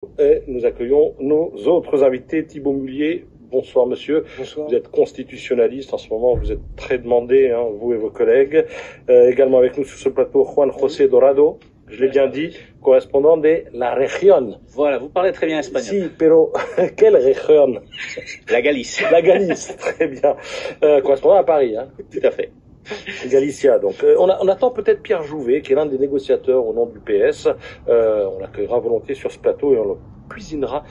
Et nous accueillons nos autres invités. Thibaut Mullier, bonsoir monsieur. Bonsoir. Vous êtes constitutionnaliste en ce moment, vous êtes très demandé, hein, vous et vos collègues. Également avec nous sur ce plateau, Juan José Dorado, je l'ai bien dit, correspondant de La Región. Voilà, vous parlez très bien espagnol. Si, pero, quelle région? La Galice. La Galice, très bien. Correspondant à Paris, hein. Tout à fait. Galicia, donc. On attend peut-être Pierre Jouvet, qui est l'un des négociateurs au nom du PS. On l'accueillera volontiers sur ce plateau et on le cuisinera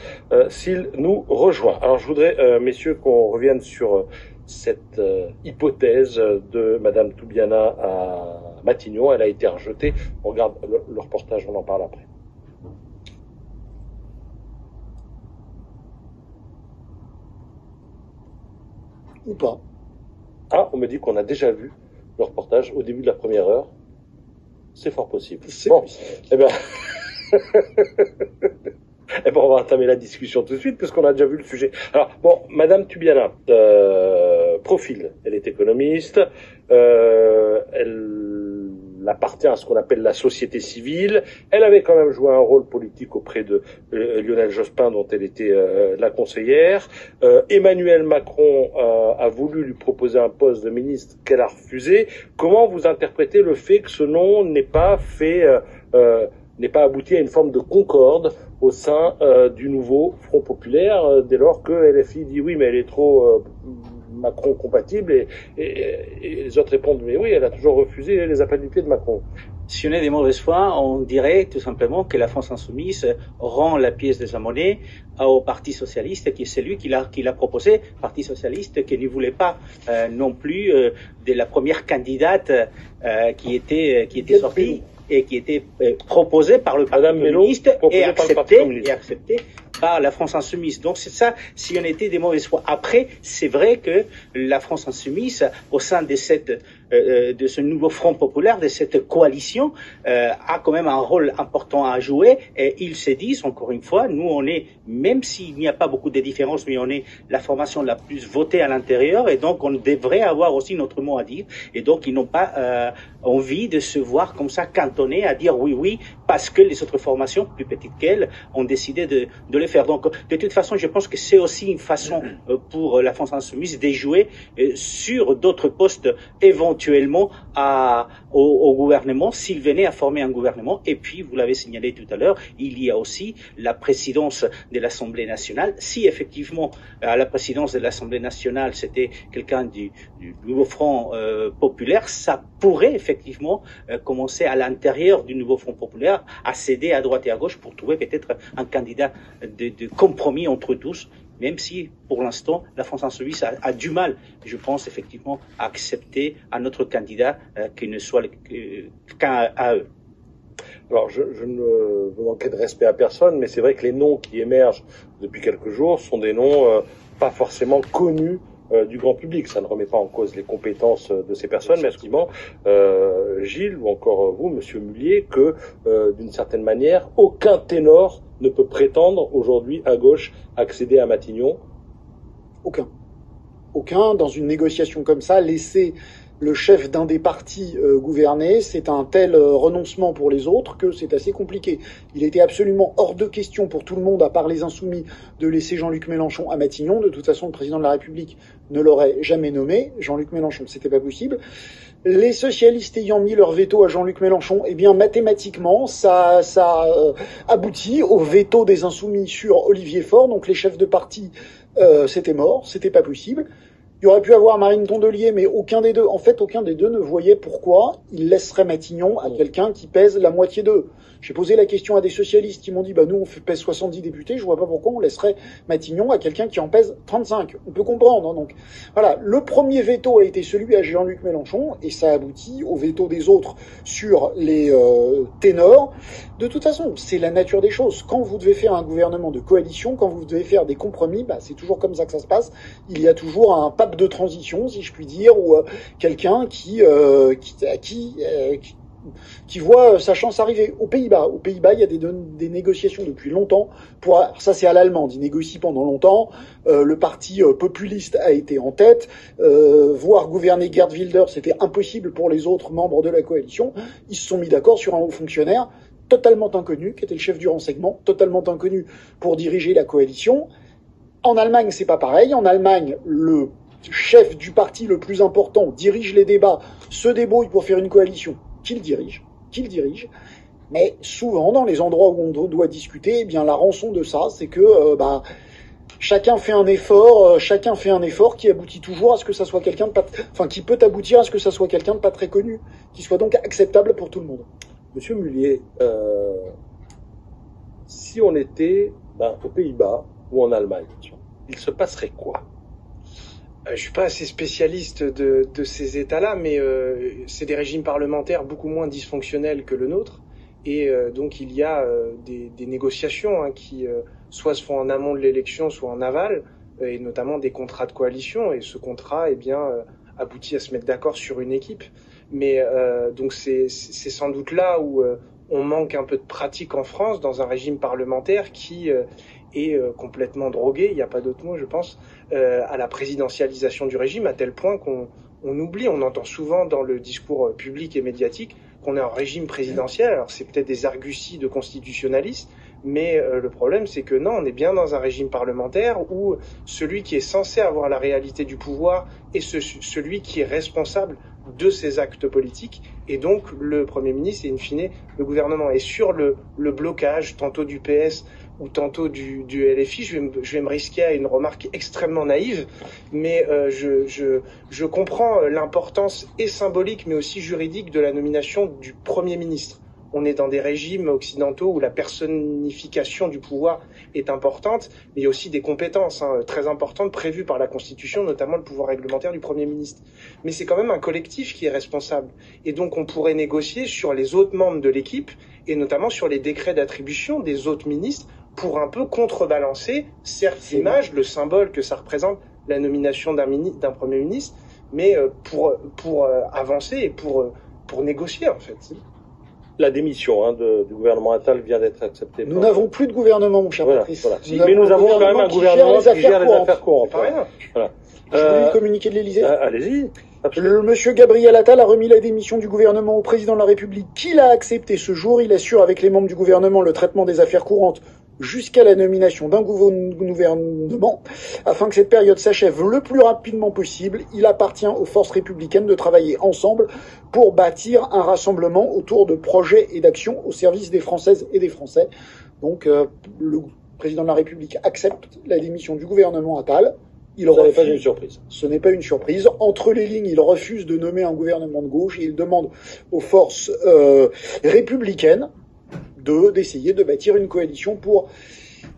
s'il nous rejoint. Alors je voudrais, messieurs, qu'on revienne sur cette hypothèse de Madame Toubiana à Matignon. Elle a été rejetée. On regarde le reportage, on en parle après. Ou pas. Ah, on me dit qu'on a déjà vu le reportage au début de la première heure. C'est fort possible. Bon, eh ben... Eh ben, on va entamer la discussion tout de suite, puisqu'on a déjà vu le sujet. Alors, bon, Madame Toubiana, profil, elle est économiste, elle appartient à ce qu'on appelle la société civile. Elle avait quand même joué un rôle politique auprès de Lionel Jospin, dont elle était la conseillère. Emmanuel Macron a voulu lui proposer un poste de ministre qu'elle a refusé. Comment vous interprétez le fait que ce nom n'ait pas abouti à une forme de concorde au sein du nouveau Front Populaire, dès lors que LFI dit oui, mais elle est trop Macron compatible, et les autres répondent mais oui, elle a toujours refusé les appels du pied de Macron. Si on est des mauvaises foi, on dirait tout simplement que la France Insoumise rend la pièce de sa monnaie au Parti Socialiste, qui est celui qui l'a proposé, Parti Socialiste qui ne voulait pas non plus de la première candidate qui était sortie et qui était proposée par le Parti communiste et acceptée par la France Insoumise. Donc c'est ça, si on était des mauvaises foi. Après, c'est vrai que la France Insoumise, au sein de ce nouveau Front Populaire, de cette coalition, a quand même un rôle important à jouer. Et ils se disent, encore une fois, nous on est, même s'il n'y a pas beaucoup de différences, mais on est la formation la plus votée à l'intérieur, et donc on devrait avoir aussi notre mot à dire. Et donc ils n'ont pas envie de se voir comme ça cantonnés à dire oui, parce que les autres formations plus petites qu'elles ont décidé de le faire. Donc, de toute façon, je pense que c'est aussi une façon pour la France Insoumise de jouer sur d'autres postes éventuellement au gouvernement, s'il venait à former un gouvernement. Et puis, vous l'avez signalé tout à l'heure, il y a aussi la présidence de l'Assemblée nationale. Si effectivement, à la présidence de l'Assemblée nationale, c'était quelqu'un du nouveau Front populaire, ça pourrait effectivement commencer à l'intérieur du nouveau Front populaire à céder à droite et à gauche pour trouver peut-être un candidat de compromis entre tous, même si pour l'instant la France Insoumise a du mal, je pense effectivement, à accepter un autre candidat qui ne soit qu'à eux. Alors je ne veux manquer de respect à personne, mais c'est vrai que les noms qui émergent depuis quelques jours sont des noms pas forcément connus du grand public. Ça ne remet pas en cause les compétences de ces personnes, mais effectivement, Gilles ou encore vous, Monsieur Mullier, que d'une certaine manière, aucun ténor ne peut prétendre aujourd'hui à gauche accéder à Matignon. Aucun, dans une négociation comme ça, laisser le chef d'un des partis gouverner, c'est un tel renoncement pour les autres que c'est assez compliqué. Il était absolument hors de question pour tout le monde, à part les Insoumis, de laisser Jean-Luc Mélenchon à Matignon. De toute façon, le président de la République ne l'aurait jamais nommé. Jean-Luc Mélenchon, c'était pas possible. Les socialistes ayant mis leur veto à Jean-Luc Mélenchon, eh bien mathématiquement, ça aboutit au veto des Insoumis sur Olivier Faure. Donc les chefs de parti, c'était mort, c'était pas possible. Il y aurait pu avoir Marine Tondelier, mais aucun des deux ne voyait pourquoi il laisserait Matignon à quelqu'un qui pèse la moitié d'eux. J'ai posé la question à des socialistes qui m'ont dit, nous, on pèse 70 députés, je vois pas pourquoi on laisserait Matignon à quelqu'un qui en pèse 35. On peut comprendre, hein, donc. Voilà. Le premier veto a été celui à Jean-Luc Mélenchon, et ça aboutit au veto des autres sur les ténors. De toute façon, c'est la nature des choses. Quand vous devez faire un gouvernement de coalition, quand vous devez faire des compromis, c'est toujours comme ça que ça se passe. Il y a toujours un pape de transition, si je puis dire, ou quelqu'un qui voit sa chance arriver. Aux Pays-Bas, il y a des négociations depuis longtemps. Ça c'est à l'allemande, ils négocient pendant longtemps. Le parti populiste a été en tête. Voir gouverner Geert Wilders, c'était impossible pour les autres membres de la coalition. Ils se sont mis d'accord sur un haut fonctionnaire. totalement inconnu, qui était le chef du renseignement, totalement inconnu pour diriger la coalition. En Allemagne, c'est pas pareil. En Allemagne, le chef du parti le plus important dirige les débats, se débrouille pour faire une coalition qu'il dirige. Mais souvent, dans les endroits où on doit discuter, eh bien, la rançon de ça, c'est que, chacun fait un effort qui aboutit toujours à ce que ça soit quelqu'un de pas, enfin, qui peut aboutir à ce que ça soit quelqu'un de pas très connu, qui soit donc acceptable pour tout le monde. Monsieur Mullier, si on était aux Pays-Bas ou en Allemagne, il se passerait quoi? Je suis pas assez spécialiste de ces États-là, mais c'est des régimes parlementaires beaucoup moins dysfonctionnels que le nôtre, et donc il y a des négociations qui soit se font en amont de l'élection, soit en aval, et notamment des contrats de coalition, et ce contrat, aboutit à se mettre d'accord sur une équipe. Mais donc c'est sans doute là où on manque un peu de pratique en France, dans un régime parlementaire qui est complètement drogué, il n'y a pas d'autre mot, je pense, à la présidentialisation du régime, à tel point qu'on oublie, on entend souvent dans le discours public et médiatique qu'on est en régime présidentiel. Alors c'est peut-être des arguties de constitutionnalistes, mais le problème c'est que non, on est bien dans un régime parlementaire où celui qui est censé avoir la réalité du pouvoir est celui qui est responsable de ses actes politiques, et donc le Premier ministre et in fine le gouvernement. Et sur le blocage tantôt du PS ou tantôt du LFI, je vais me risquer à une remarque extrêmement naïve, mais je comprends l'importance et symbolique mais aussi juridique de la nomination du Premier ministre. On est dans des régimes occidentaux où la personnification du pouvoir est importante, mais il y a aussi des compétences très importantes prévues par la Constitution, notamment le pouvoir réglementaire du Premier ministre. Mais c'est quand même un collectif qui est responsable. Et donc on pourrait négocier sur les autres membres de l'équipe, et notamment sur les décrets d'attribution des autres ministres, pour un peu contrebalancer, certes l'image, le symbole que ça représente, la nomination d'un Premier ministre, mais pour avancer et pour négocier en fait. La démission du gouvernement Attal vient d'être acceptée. Nous n'avons plus de gouvernement, mon cher Patrice. Voilà. Mais nous avons quand même un gouvernement qui gère les affaires courantes. Voilà. Je voulais le communiqué de l'Élysée. Allez-y. Monsieur Gabriel Attal a remis la démission du gouvernement au président de la République, qui l'a accepté ce jour. Il assure avec les membres du gouvernement le traitement des affaires courantes jusqu'à la nomination d'un gouvernement. Afin que cette période s'achève le plus rapidement possible, il appartient aux forces républicaines de travailler ensemble pour bâtir un rassemblement autour de projets et d'actions au service des Françaises et des Français. Donc, le président de la République accepte la démission du gouvernement Attal. Ce n'est pas une surprise. Ce n'est pas une surprise. Entre les lignes, il refuse de nommer un gouvernement de gauche et il demande aux forces républicaines d'essayer de bâtir une coalition pour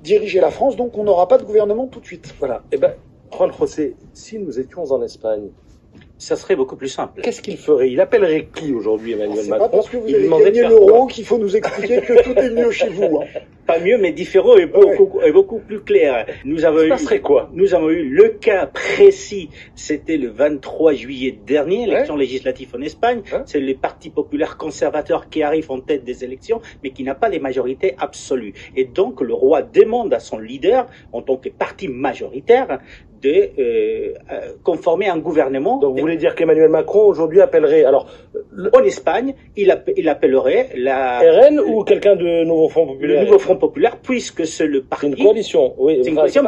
diriger la France. Donc on n'aura pas de gouvernement tout de suite. Voilà. Juan José, si nous étions en Espagne, ça serait beaucoup plus simple. Qu'est-ce qu'il ferait? Il appellerait qui aujourd'hui, Emmanuel Macron? C'est pas parce que vous avez gagné l'euro qu'il faut nous expliquer que tout est mieux chez vous. Pas mieux, mais différent et beaucoup plus clair. Nous avons eu le cas précis. C'était le 23 juillet dernier, élection législative en Espagne. C'est le Parti populaire conservateur qui arrive en tête des élections, mais qui n'a pas les majorités absolues. Et donc, le roi demande à son leader, en tant que parti majoritaire, de conformer un gouvernement. Donc vous voulez dire qu'Emmanuel Macron aujourd'hui appellerait en Espagne, il appellerait la RN ou quelqu'un de Nouveau Front Populaire? Le Nouveau Front Populaire, puisque c'est le parti. C'est une coalition, oui. C'est une coalition,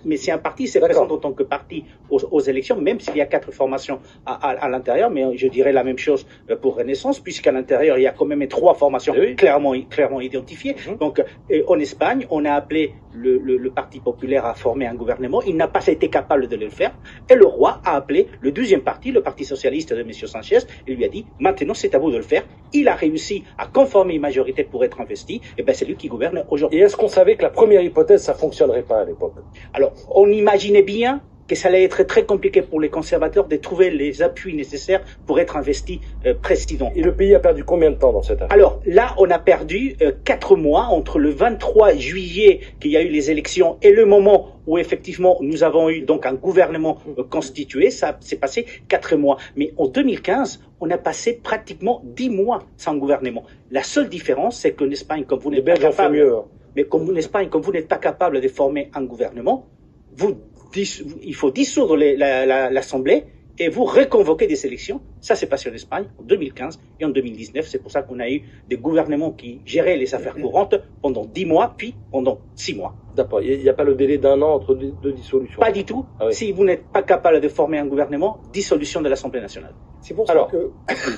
mais c'est un parti, c'est présent en tant que parti aux élections, même s'il y a 4 formations à l'intérieur, mais je dirais la même chose pour Renaissance, puisqu'à l'intérieur il y a quand même 3 formations clairement identifiées. Donc en Espagne, on a appelé le Parti populaire à former un gouvernement. Il n'a pas été capable de le faire, et le roi a appelé le deuxième parti, le Parti socialiste de M. Sanchez, et lui a dit maintenant c'est à vous de le faire. Il a réussi à conformer une majorité pour être investi, et c'est lui qui gouverne aujourd'hui. Et est-ce qu'on savait que la première hypothèse ça fonctionnerait pas à l'époque? Alors on imaginait bien que ça allait être très compliqué pour les conservateurs de trouver les appuis nécessaires pour être investi président. Et le pays a perdu combien de temps dans cette affaire? Alors là, on a perdu 4 mois entre le 23 juillet qu'il y a eu les élections et le moment où effectivement nous avons eu donc un gouvernement constitué. Ça s'est passé 4 mois. Mais en 2015, on a passé pratiquement 10 mois sans gouvernement. La seule différence, c'est qu'en Espagne, comme vous n'êtes pas capable, mais comme en Espagne, comme vous n'êtes pas capable de former un gouvernement, il faut dissoudre l'Assemblée et vous reconvoquez des élections. Ça s'est passé en Espagne en 2015 et en 2019. C'est pour ça qu'on a eu des gouvernements qui géraient les affaires courantes pendant 10 mois, puis pendant 6 mois. D'accord. Il n'y a pas le délai d'1 an entre deux dissolutions. Pas du tout. Ah oui. Si vous n'êtes pas capable de former un gouvernement, dissolution de l'Assemblée nationale. C'est pour ça Alors, que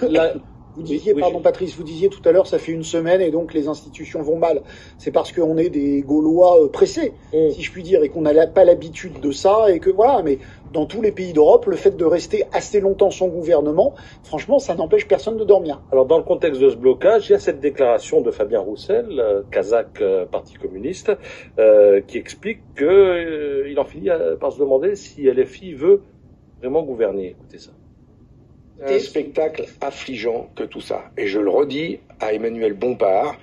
là, vous disiez, oui, pardon Patrice, vous disiez tout à l'heure, ça fait une semaine et donc les institutions vont mal. C'est parce qu'on est des Gaulois pressés, si je puis dire, et qu'on n'a pas l'habitude de ça, et que voilà, mais dans tous les pays d'Europe, le fait de rester assez longtemps sans gouvernement, franchement, ça n'empêche personne de dormir. Alors, dans le contexte de ce blocage, il y a cette déclaration de Fabien Roussel, kazakh, Parti communiste, qui explique que il en finit par se demander si LFI veut vraiment gouverner. Écoutez ça. Un spectacle affligeant que tout ça. Et je le redis à Emmanuel Bompard,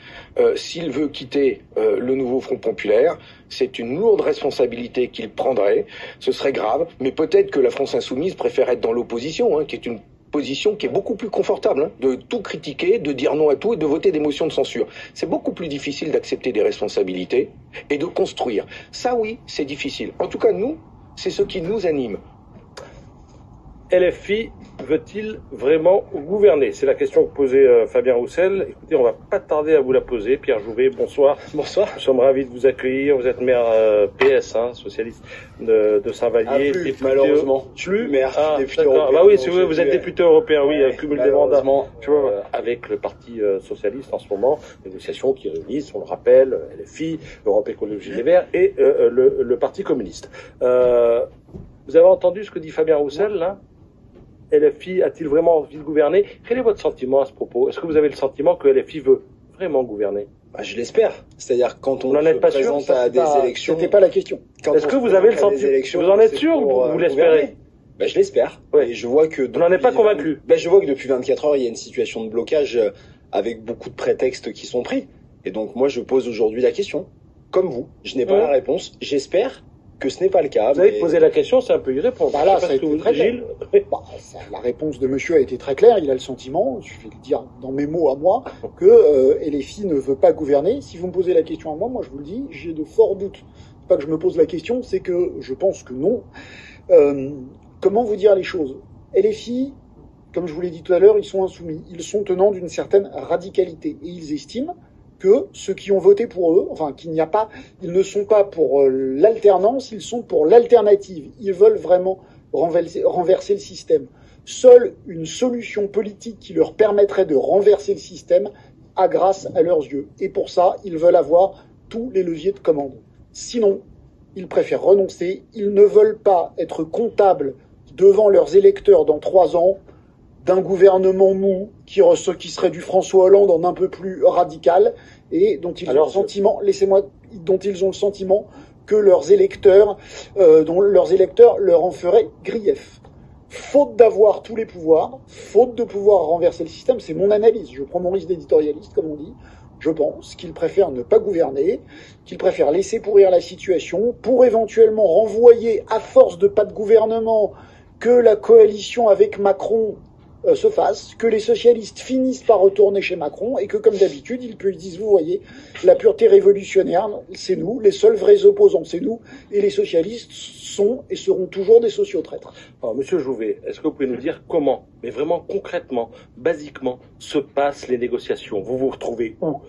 s'il veut quitter le nouveau Front Populaire, c'est une lourde responsabilité qu'il prendrait. Ce serait grave, mais peut-être que la France Insoumise préfère être dans l'opposition, qui est une position qui est beaucoup plus confortable, de tout critiquer, de dire non à tout et de voter des motions de censure. C'est beaucoup plus difficile d'accepter des responsabilités et de construire. Ça, oui, c'est difficile. En tout cas, nous, c'est ce qui nous anime. LFI veut-il vraiment gouverner? C'est la question que posait Fabien Roussel. Écoutez, on va pas tarder à vous la poser. Pierre Jouvet, bonsoir. Bonsoir. Nous sommes ravis de vous accueillir. Vous êtes maire PS, socialiste de Saint-Vallier. Plus, malheureusement. Plus maire, député d'accord. européen. Bah oui, c'est vrai, vous êtes député européen, oui, cumul des mandats. Tu vois, Avec le Parti socialiste en ce moment, négociations qui réunissent, on le rappelle, LFI, Europe Écologie Les Verts et le Parti communiste. Vous avez entendu ce que dit Fabien Roussel, là? LFI a-t-il vraiment envie de gouverner? Quel est votre sentiment à ce propos? Est-ce que vous avez le sentiment que LFI veut vraiment gouverner? je l'espère. C'est-à-dire quand on Vous n'en êtes pas sûr? présente à des élections. C'était pas la question. Est-ce que vous avez le sentiment? Vous en êtes sûr ou vous l'espérez? Je l'espère. Oui. Et je vois que vous n'en êtes pas convaincu? Je vois que depuis 24 heures, il y a une situation de blocage avec beaucoup de prétextes qui sont pris. Et donc moi, je pose aujourd'hui la question. Comme vous, je n'ai pas la réponse. J'espère que ce n'est pas le cas. Vous avez posé la question, c'est un peu y répondre. Là, ça a été très clair. La réponse de monsieur a été très claire. Il a le sentiment, je vais le dire dans mes mots à moi, que LFI ne veut pas gouverner. Si vous me posez la question à moi, je vous le dis, j'ai de forts doutes. C'est pas que je me pose la question, c'est que je pense que non. Comment vous dire les choses? LFI, comme je vous l'ai dit tout à l'heure, ils sont insoumis. Ils sont tenants d'une certaine radicalité. Et ils estiment que ceux qui ont voté pour eux, ils ne sont pas pour l'alternance, ils sont pour l'alternative. Ils veulent vraiment renverser le système. Seule une solution politique qui leur permettrait de renverser le système a grâce à leurs yeux. Et pour ça, ils veulent avoir tous les leviers de commande. Sinon, ils préfèrent renoncer. Ils ne veulent pas être comptables devant leurs électeurs dans 3 ans d'un gouvernement mou qui serait du François Hollande en un peu plus radical et dont ils ont le sentiment, dont ils ont le sentiment que leurs électeurs leur en feraient grief. Faute d'avoir tous les pouvoirs, faute de pouvoir renverser le système, c'est mon analyse. Je prends mon risque d'éditorialiste, comme on dit. Je pense qu'ils préfèrent ne pas gouverner, qu'ils préfèrent laisser pourrir la situation pour éventuellement renvoyer, à force de pas de gouvernement, que la coalition avec Macron se fasse, que les socialistes finissent par retourner chez Macron et que, comme d'habitude, ils disent, vous voyez, la pureté révolutionnaire, c'est nous, les seuls vrais opposants, c'est nous, et les socialistes sont et seront toujours des sociotraîtres. Alors, Monsieur Jouvet, est-ce que vous pouvez nous dire comment, mais vraiment concrètement, basiquement, se passent les négociations? Vous vous retrouvez où?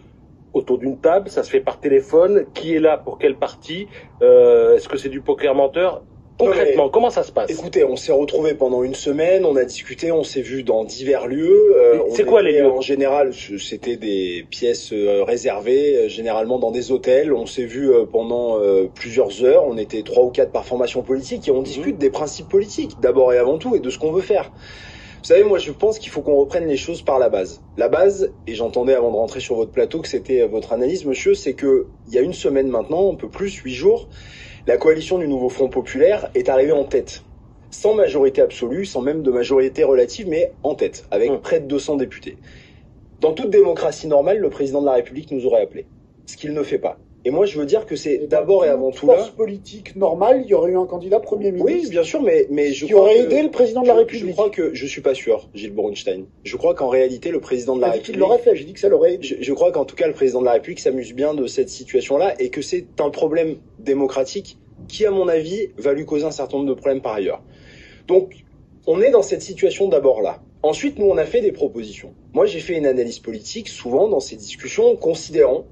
Autour d'une table? Ça se fait par téléphone? Qui est là pour quel parti? Est-ce que c'est du poker menteur? Concrètement, comment ça se passe? Écoutez, on s'est retrouvés pendant une semaine, on a discuté, on s'est vu dans divers lieux. C'est quoi les lieux? En général, c'était des pièces réservées, généralement dans des hôtels. On s'est vu pendant plusieurs heures, on était 3 ou 4 par formation politique et on discute des principes politiques, d'abord et avant tout, et de ce qu'on veut faire. Vous savez, moi je pense qu'il faut qu'on reprenne les choses par la base. La base, et j'entendais avant de rentrer sur votre plateau que c'était votre analyse, monsieur, c'est que il y a une semaine maintenant, un peu plus, 8 jours, la coalition du nouveau Front Populaire est arrivée en tête. Sans majorité absolue, sans même de majorité relative, mais en tête, avec près de 200 députés. Dans toute démocratie normale, le président de la République nous aurait appelés. Ce qu'il ne fait pas. Et moi, je veux dire que c'est d'abord et avant tout là... force politique normale, il y aurait eu un candidat Premier ministre. Oui, bien sûr, mais je qui crois aurait que... aidé le président de la République. Je crois que... Je suis pas sûr, Gilles Borenstein. Je crois qu'en réalité, le président de la République... qu'il l'aurait fait, j'ai dit que ça l'aurait aidé. Je crois qu'en tout cas, le président de la République s'amuse bien de cette situation-là et que c'est un problème démocratique qui, à mon avis, va lui causer un certain nombre de problèmes par ailleurs. Donc, on est dans cette situation d'abord là. Ensuite, nous, on a fait des propositions. Moi, j'ai fait une analyse politique, souvent dans ces discussions, considérant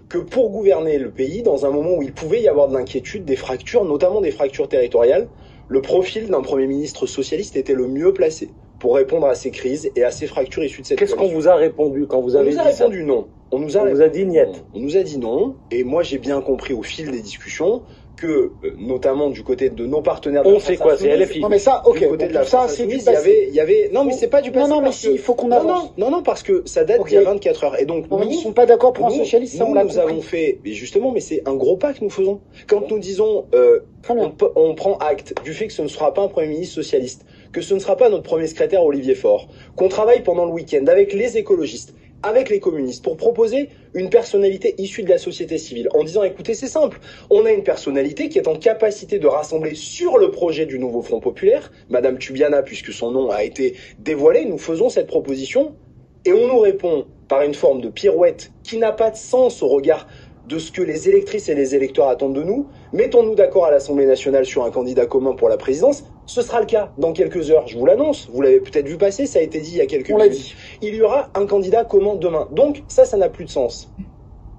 que pour gouverner le pays, dans un moment où il pouvait y avoir de l'inquiétude, des fractures, notamment des fractures territoriales, le profil d'un Premier ministre socialiste était le mieux placé pour répondre à ces crises et à ces fractures issues de cette Qu'est-ce qu'on vous a répondu quand vous avez dit ça? On nous a répondu non. On vous a dit niet. On nous a dit non. Et moi, j'ai bien compris au fil des discussions que, notamment du côté de nos partenaires... On sait quoi, c'est LFI. Non mais ça, ok, du côté bon, de la ça France c'est du Insoumise, passé. il y avait... Non mais c'est pas du passé. Non mais si, il faut qu'on avance. Non, parce que ça date d'il y a 24 heures. Et donc, non, ils sont pas d'accord pour un socialiste, ça on l'a compris. Nous avons fait... Mais justement, mais c'est un gros pas que nous faisons. Quand nous disons... on prend acte du fait que ce ne sera pas un Premier ministre socialiste, que ce ne sera pas notre premier secrétaire Olivier Faure, qu'on travaille pendant le week-end avec les écologistes, avec les communistes, pour proposer une personnalité issue de la société civile, en disant, écoutez, c'est simple, on a une personnalité qui est en capacité de rassembler sur le projet du nouveau Front Populaire, Madame Tubiana, puisque son nom a été dévoilé, nous faisons cette proposition, et on nous répond par une forme de pirouette qui n'a pas de sens au regard de ce que les électrices et les électeurs attendent de nous. Mettons-nous d'accord à l'Assemblée nationale sur un candidat commun pour la présidence. Ce sera le cas dans quelques heures, je vous l'annonce. Vous l'avez peut-être vu passer, ça a été dit il y a quelques minutes. On l'a dit. Il y aura un candidat commun demain. Donc ça n'a plus de sens.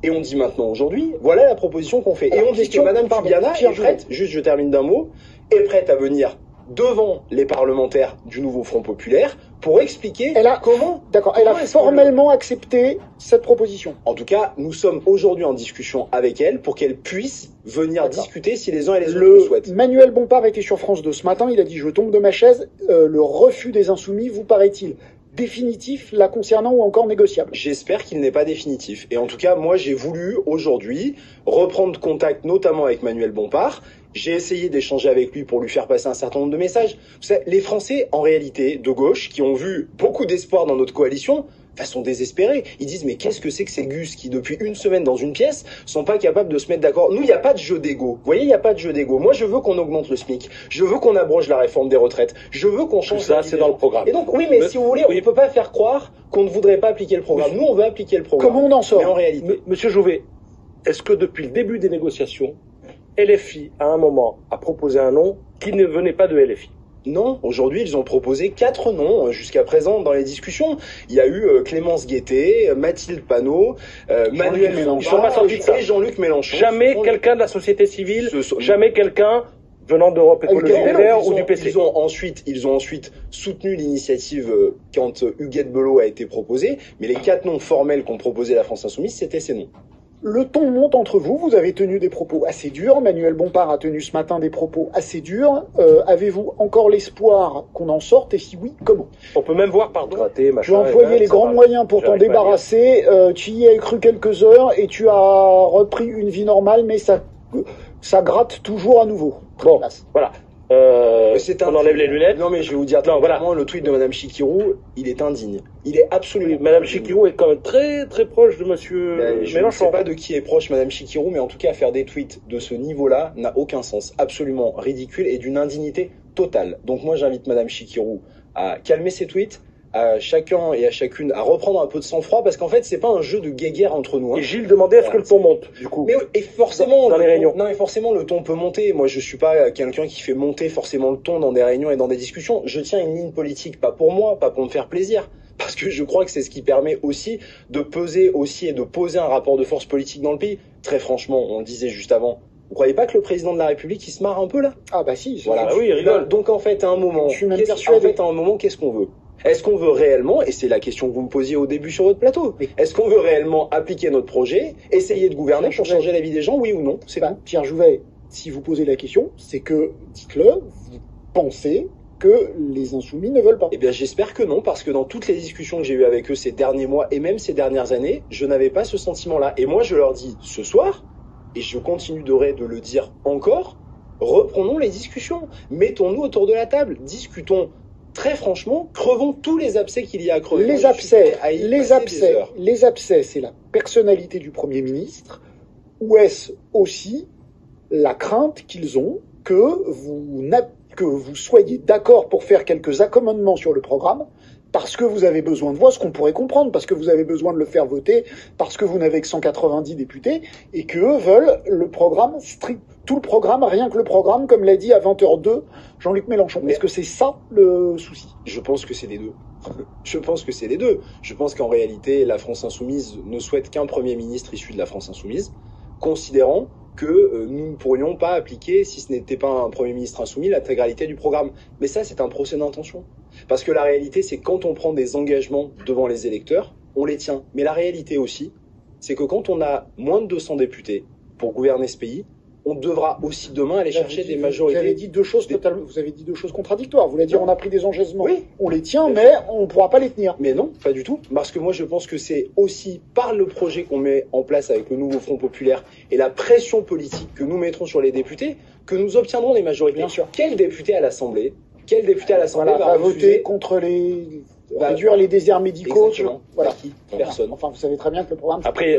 Et on dit maintenant, aujourd'hui, voilà la proposition qu'on fait. Alors, et on dit que Madame Tubiana est prête, juste je termine d'un mot, est prête à venir devant les parlementaires du nouveau Front Populaire pour expliquer comment... D'accord, elle a formellement accepté cette proposition. En tout cas, nous sommes aujourd'hui en discussion avec elle pour qu'elle puisse venir discuter si les uns et les autres le souhaitent. Manuel Bompard était sur France 2 ce matin, il a dit « Je tombe de ma chaise, le refus des Insoumis, vous paraît-il définitif la concernant ou encore négociable ?» J'espère qu'il n'est pas définitif. Et en tout cas, moi, j'ai voulu aujourd'hui reprendre contact notamment avec Manuel Bompard. J'ai essayé d'échanger avec lui pour lui faire passer un certain nombre de messages. Vous savez, les Français, en réalité, de gauche, qui ont vu beaucoup d'espoir dans notre coalition, sont désespérés. Ils disent, mais qu'est-ce que c'est que ces gus qui, depuis une semaine dans une pièce, sont pas capables de se mettre d'accord? Nous, il n'y a pas de jeu d'ego. Vous voyez, il n'y a pas de jeu d'ego. Moi, je veux qu'on augmente le SMIC. Je veux qu'on abroge la réforme des retraites. Je veux qu'on change... Tout ça, c'est dans le programme. Et donc, oui, mais si vous voulez, on ne peut pas faire croire qu'on ne voudrait pas appliquer le programme. Nous, on veut appliquer le programme. Comment on en sort? Mais en réalité... Monsieur Jouvet, est-ce que depuis le début des négociations, LFI, à un moment, a proposé un nom qui ne venait pas de LFI? Non, aujourd'hui, ils ont proposé 4 noms jusqu'à présent dans les discussions. Il y a eu Clémence Guettet, Mathilde Panot, Manuel Mélenchon, ils sont pas sortis de ça. Et Jean-Luc Mélenchon. Jamais quelqu'un de la société civile, jamais quelqu'un venant d'Europe Écologie Les Verts ou du PC. Ils ont ensuite soutenu l'initiative quand Huguette Belot a été proposée, mais les 4 noms formels qu'ont proposé la France Insoumise, c'était ces noms. Le ton monte entre vous, vous avez tenu des propos assez durs, Manuel Bompard a tenu ce matin des propos assez durs. Avez-vous encore l'espoir qu'on en sorte, et si oui, comment? On peut même voir, pardon, tu as employé les grands moyens pour t'en débarrasser, tu y as cru quelques heures et tu as repris une vie normale, mais ça gratte toujours à nouveau. Bon, voilà. On enlève les lunettes. Non mais je vais vous dire, vraiment, le tweet de Madame Chikirou, il est indigne. Il est absolument... Madame Chikirou est quand même très très proche de Monsieur Mélenchon. Je ne sais pas de qui est proche Madame Chikirou, mais en tout cas, faire des tweets de ce niveau-là n'a aucun sens. Absolument ridicule et d'une indignité totale. Donc moi, j'invite Madame Chikirou à calmer ses tweets, à chacun et à chacune à reprendre un peu de sang-froid, parce qu'en fait, c'est pas un jeu de guéguerre entre nous. Hein. Et Gilles demandait est-ce que le ton monte, du coup. Et forcément, dans les réunions. Non, mais forcément, le ton peut monter. Moi, je suis pas quelqu'un qui fait monter forcément le ton dans des réunions et dans des discussions. Je tiens une ligne politique, pas pour moi, pas pour me faire plaisir. Parce que je crois que c'est ce qui permet aussi de peser aussi et de poser un rapport de force politique dans le pays. Très franchement, on le disait juste avant. Vous croyez pas que le président de la République, il se marre un peu là? Ah bah si. Voilà. Oui, il rigole. Donc en fait, à un moment, qu'est-ce qu'on veut? Est-ce qu'on veut réellement, et c'est la question que vous me posiez au début sur votre plateau, est-ce qu'on veut réellement appliquer notre projet, essayer de gouverner pour changer la vie des gens, oui ou non? C'est pas Pierre Jouvet, si vous posez la question, c'est que, dites-le, vous pensez que les Insoumis ne veulent pas. Eh bien, j'espère que non, parce que dans toutes les discussions que j'ai eues avec eux ces derniers mois et même ces dernières années, je n'avais pas ce sentiment-là. Et moi, je leur dis ce soir, et je continuerai de le dire encore, reprenons les discussions, mettons-nous autour de la table, discutons très franchement, crevons tous les abcès qu'il y a à crever. Les abcès, c'est la personnalité du Premier ministre, ou est-ce aussi la crainte qu'ils ont que vous soyez d'accord pour faire quelques accommodements sur le programme, parce que vous avez besoin de voix, ce qu'on pourrait comprendre, parce que vous avez besoin de le faire voter, parce que vous n'avez que 190 députés, et qu'eux veulent le programme strict, tout le programme, rien que le programme, comme l'a dit à 20h02 Jean-Luc Mélenchon. Est-ce que c'est ça le souci? Je pense que c'est les deux. Je pense que c'est les deux. Je pense qu'en réalité, la France Insoumise ne souhaite qu'un Premier ministre issu de la France Insoumise, considérant que nous ne pourrions pas appliquer, si ce n'était pas un Premier ministre insoumis, l'intégralité du programme. Mais ça, c'est un procès d'intention. Parce que la réalité, c'est que quand on prend des engagements devant les électeurs, on les tient. Mais la réalité aussi, c'est que quand on a moins de 200 députés pour gouverner ce pays, on devra aussi demain aller chercher des majorités. Vous avez dit deux choses vous avez dit deux choses contradictoires. Vous voulez dire, on a pris des engagements, oui, on les tient, mais on ne pourra pas les tenir. Mais non, pas du tout. Parce que moi, je pense que c'est aussi par le projet qu'on met en place avec le nouveau Front Populaire et la pression politique que nous mettrons sur les députés que nous obtiendrons des majorités. Bien sûr. Quel député à l'Assemblée va voter contre réduire les déserts médicaux? Voilà. Qui? Personne. Enfin, vous savez très bien que le programme. Après,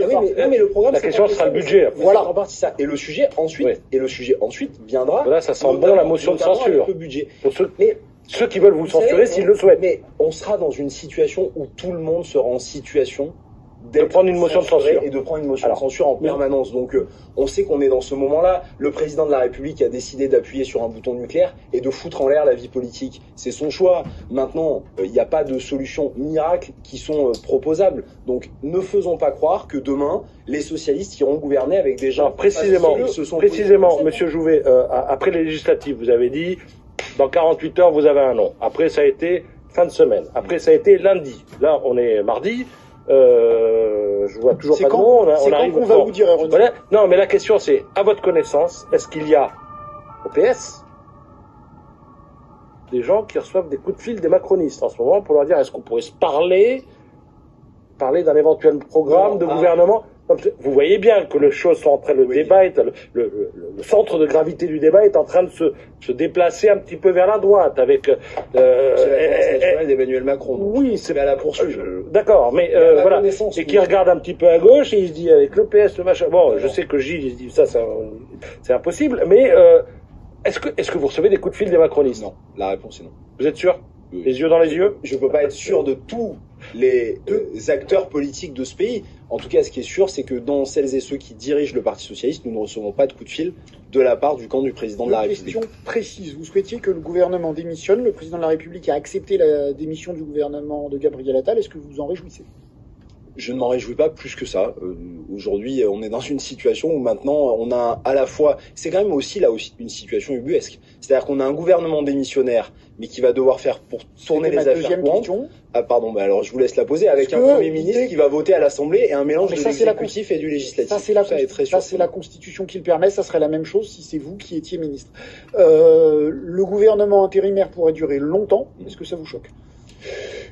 mais le programme, la question sera le budget. Voilà, en partie ça. Et le sujet ensuite, viendra. Voilà, ça sent bon la motion de censure. Le budget. Pour ceux qui veulent vous censurer, s'ils le souhaitent. Mais on sera dans une situation où tout le monde sera en situation de prendre une motion de censure et de prendre une motion de censure en permanence. Donc on sait qu'on est dans ce moment-là. Le président de la République a décidé d'appuyer sur un bouton nucléaire et de foutre en l'air la vie politique. C'est son choix. Maintenant, il n'y a pas de solutions miracles qui sont proposables. Donc ne faisons pas croire que demain les socialistes iront gouverner avec des gens précisément, Monsieur Jouvet, après les législatives, vous avez dit dans 48 heures vous avez un nom. Après ça a été fin de semaine. Après ça a été lundi. Là on est mardi. Je vois toujours pas de nom. On arrive. Qu'on va vous dire. Voilà. Non, mais la question c'est, à votre connaissance, est-ce qu'il y a au PS des gens qui reçoivent des coups de fil des macronistes en ce moment pour leur dire est-ce qu'on pourrait se parler d'un éventuel programme de gouvernement? Vous voyez bien que le débat est, le centre de gravité du débat est en train de se déplacer un petit peu vers la droite avec d'Emmanuel Macron. Oui, c'est à la poursuite. D'accord, mais voilà, et qui regarde un petit peu à gauche et il se dit avec le PS, le machin. Bon, je sais que Gilles il se dit ça, c'est impossible, mais est-ce que vous recevez des coups de fil des macronistes? Non, la réponse est non. Vous êtes sûr? Oui. Les yeux dans les yeux? Je peux pas être sûr de tous les acteurs politiques de ce pays. En tout cas, ce qui est sûr, c'est que dans celles et ceux qui dirigent le Parti Socialiste, nous ne recevons pas de coup de fil de la part du camp du président de la République. Question précise. Vous souhaitiez que le gouvernement démissionne. Le président de la République a accepté la démission du gouvernement de Gabriel Attal. Est-ce que vous vous en réjouissez? Je ne m'en réjouis pas plus que ça. Aujourd'hui, on est dans une situation où maintenant, on a à la fois... C'est quand même aussi une situation ubuesque. C'est-à-dire qu'on a un gouvernement démissionnaire, mais qui va devoir faire pour tourner les affaires courantes. Ah pardon, alors je vous laisse la poser. Avec un Premier ministre qui va voter à l'Assemblée et un mélange de l'exécutif et du législatif. Ça, c'est la Constitution qui le permet. Ça serait la même chose si c'est vous qui étiez ministre. Le gouvernement intérimaire pourrait durer longtemps. Est-ce que ça vous choque?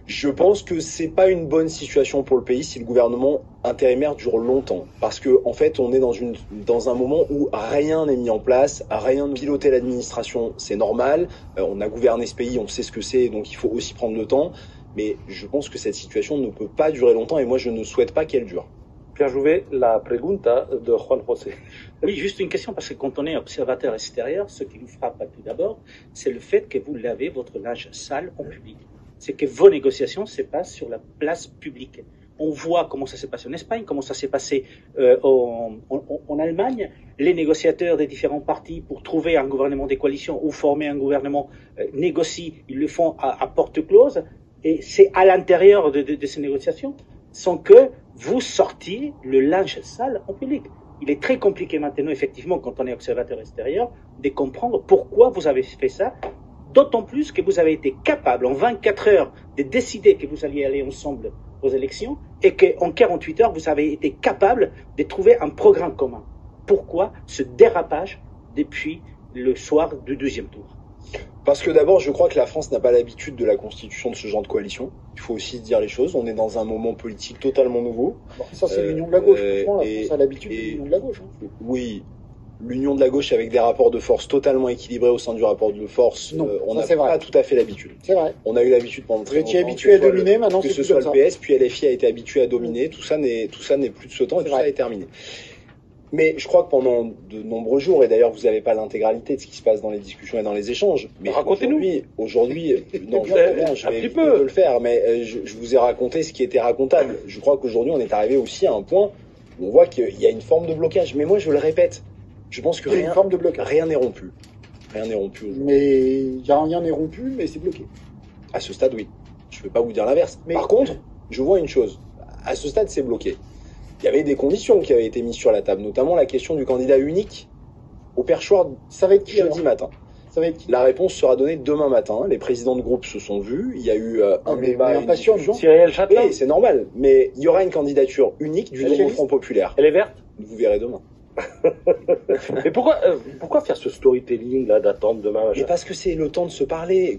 Je pense que c'est pas une bonne situation pour le pays si le gouvernement intérimaire dure longtemps. Parce que, en fait, on est dans un moment où rien n'est mis en place, rien ne piloter l'administration, c'est normal. On a gouverné ce pays, on sait ce que c'est, donc il faut aussi prendre le temps. Mais je pense que cette situation ne peut pas durer longtemps et moi je ne souhaite pas qu'elle dure. Pierre Jouvet, la pregunta de Juan José. Oui, juste une question, parce que quand on est observateur extérieur, ce qui nous frappe tout d'abord, c'est le fait que vous lavez votre linge sale en public. C'est que vos négociations se passent sur la place publique. On voit comment ça s'est passé en Espagne, comment ça s'est passé en Allemagne. Les négociateurs des différents partis pour trouver un gouvernement des coalitions ou former un gouvernement négocient, ils le font à porte close. Et c'est à l'intérieur de ces négociations sans que vous sortiez le linge sale en public. Il est très compliqué maintenant, effectivement, quand on est observateur extérieur, de comprendre pourquoi vous avez fait ça. D'autant plus que vous avez été capable, en 24 heures, de décider que vous alliez aller ensemble aux élections et qu'en 48 heures, vous avez été capable de trouver un programme commun. Pourquoi ce dérapage depuis le soir du deuxième tour? Parce que d'abord, je crois que la France n'a pas l'habitude de la constitution de ce genre de coalition. Il faut aussi dire les choses. On est dans un moment politique totalement nouveau. Bon, ça, c'est l'union de la gauche. Franchement, la France a l'habitude de l'union de la gauche. Oui. L'union de la gauche avec des rapports de force totalement équilibrés au sein du rapport de force, on n'a pas tout à fait l'habitude. C'est vrai. On a eu l'habitude pendant très longtemps. Vous étiez habitué à dominer, maintenant c'est plus comme ça. Que ce soit le PS, puis LFI a été habitué à dominer. Tout ça n'est plus de ce temps et tout ça est terminé. Mais je crois que pendant de nombreux jours, et d'ailleurs vous n'avez pas l'intégralité de ce qui se passe dans les discussions et dans les échanges, mais racontez-nous. Aujourd'hui, non, justement, je vais éviter de le faire, mais je vous ai raconté ce qui était racontable. Je crois qu'aujourd'hui, on est arrivé aussi à un point où on voit qu'il y a une forme de blocage. Mais moi, je le répète, je pense que rien n'est rompu. Rien n'est rompu aujourd'hui. Mais rien n'est rompu, mais c'est bloqué. À ce stade, oui. Je ne vais pas vous dire l'inverse. Mais par contre, je vois une chose. À ce stade, c'est bloqué. Il y avait des conditions qui avaient été mises sur la table, notamment la question du candidat unique au perchoir. Ça va être qui, jeudi matin. Ça va être qui? La réponse sera donnée demain matin. Les présidents de groupe se sont vus. Il y a eu un débat, une discussion. Cyril Châtelain. Oui, c'est normal. Mais il y aura une candidature unique du nouveau Front Populaire. Elle est verte? Vous verrez demain. Mais pourquoi faire ce storytelling là d'attendre demain? Mais parce que c'est le temps de se parler.